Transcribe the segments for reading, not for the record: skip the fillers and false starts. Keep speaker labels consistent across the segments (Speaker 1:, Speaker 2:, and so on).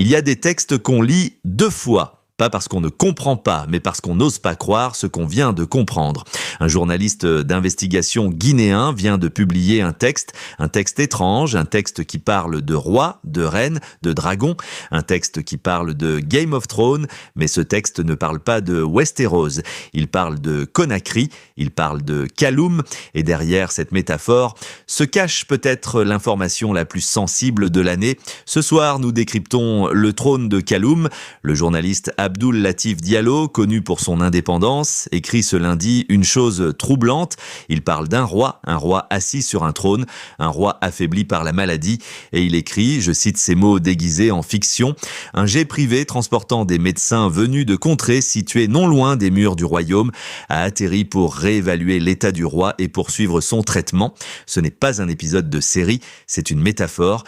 Speaker 1: Il y a des textes qu'on lit 2 fois. Pas parce qu'on ne comprend pas, mais parce qu'on n'ose pas croire ce qu'on vient de comprendre. Un journaliste d'investigation guinéen vient de publier un texte étrange, un texte qui parle de rois, de reines, de dragons, un texte qui parle de Game of Thrones, mais ce texte ne parle pas de Westeros. Il parle de Conakry, il parle de Kaloum, et derrière cette métaphore se cache peut-être l'information la plus sensible de l'année. Ce soir, nous décryptons le trône de Kaloum. Le journaliste Abdoul Latif Diallo, connu pour son indépendance, écrit ce lundi une chose troublante. Il parle d'un roi, un roi assis sur un trône, un roi affaibli par la maladie, et il écrit, je cite ces mots déguisés en fiction, « Un jet privé transportant des médecins venus de contrées situées non loin des murs du royaume a atterri pour réévaluer l'état du roi et poursuivre son traitement. Ce n'est pas un épisode de série, c'est une métaphore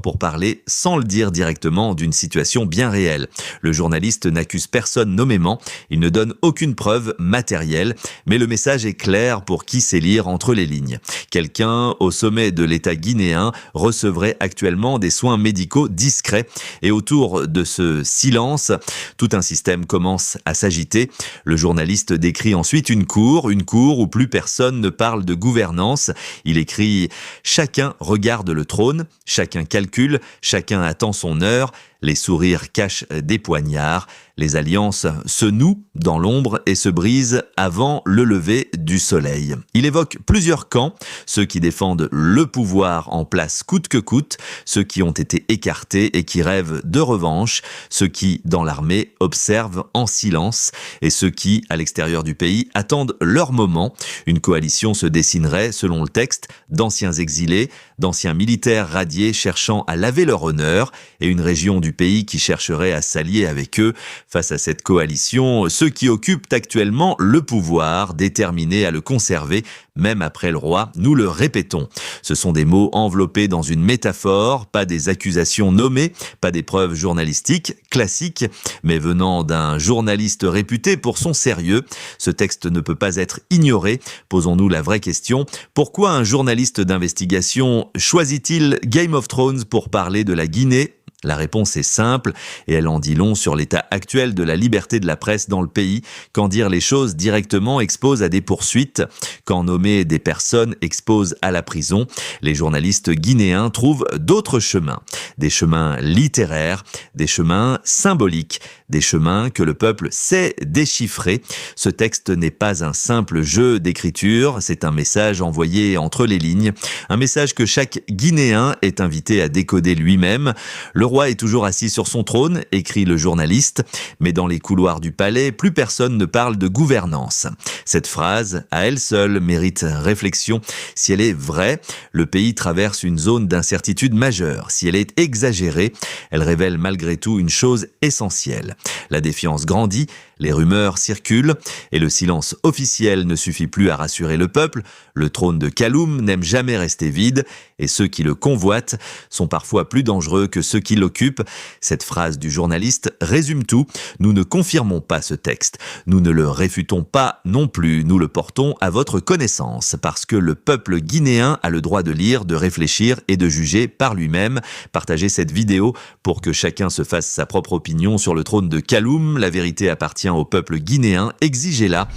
Speaker 1: pour parler sans le dire directement d'une situation bien réelle. Le journaliste n'accuse personne nommément, il ne donne aucune preuve matérielle, mais le message est clair pour qui sait lire entre les lignes. Quelqu'un au sommet de l'État guinéen recevrait actuellement des soins médicaux discrets et autour de ce silence, tout un système commence à s'agiter. Le journaliste décrit ensuite une cour où plus personne ne parle de gouvernance. Il écrit « Chacun regarde le trône, chacun calcule, chacun attend son heure ». Les sourires cachent des poignards, les alliances se nouent dans l'ombre et se brisent avant le lever du soleil. Il évoque plusieurs camps, ceux qui défendent le pouvoir en place coûte que coûte, ceux qui ont été écartés et qui rêvent de revanche, ceux qui, dans l'armée, observent en silence et ceux qui, à l'extérieur du pays, attendent leur moment. Une coalition se dessinerait, selon le texte, d'anciens exilés, d'anciens militaires radiés cherchant à laver leur honneur et une région du pays qui chercherait à s'allier avec eux. Face à cette coalition, ceux qui occupent actuellement le pouvoir, déterminés à le conserver, même après le roi, nous le répétons. Ce sont des mots enveloppés dans une métaphore, pas des accusations nommées, pas des preuves journalistiques classiques, mais venant d'un journaliste réputé pour son sérieux. Ce texte ne peut pas être ignoré. Posons-nous la vraie question. Pourquoi un journaliste d'investigation choisit-il Game of Thrones pour parler de la Guinée ? La réponse est simple et elle en dit long sur l'état actuel de la liberté de la presse dans le pays. Quand dire les choses directement expose à des poursuites, quand nommer des personnes expose à la prison. Les journalistes guinéens trouvent d'autres chemins. Des chemins littéraires, des chemins symboliques, des chemins que le peuple sait déchiffrer. Ce texte n'est pas un simple jeu d'écriture, c'est un message envoyé entre les lignes. Un message que chaque Guinéen est invité à décoder lui-même. Le roi est toujours assis sur son trône, écrit le journaliste, mais dans les couloirs du palais, plus personne ne parle de gouvernance. Cette phrase, à elle seule, mérite réflexion. Si elle est vraie, le pays traverse une zone d'incertitude majeure. Si elle est exagérée, elle révèle malgré tout une chose essentielle. La défiance grandit, les rumeurs circulent, et le silence officiel ne suffit plus à rassurer le peuple. Le trône de Kaloum n'aime jamais rester vide, et ceux qui le convoitent sont parfois plus dangereux que ceux qui l'occupent. Cette phrase du journaliste résume tout. Nous ne confirmons pas ce texte. Nous ne le réfutons pas non plus. Nous le portons à votre connaissance, parce que le peuple guinéen a le droit de lire, de réfléchir et de juger par lui-même. Partagez cette vidéo pour que chacun se fasse sa propre opinion sur le trône de Kaloum. La vérité appartient au peuple guinéen. Exigez-la.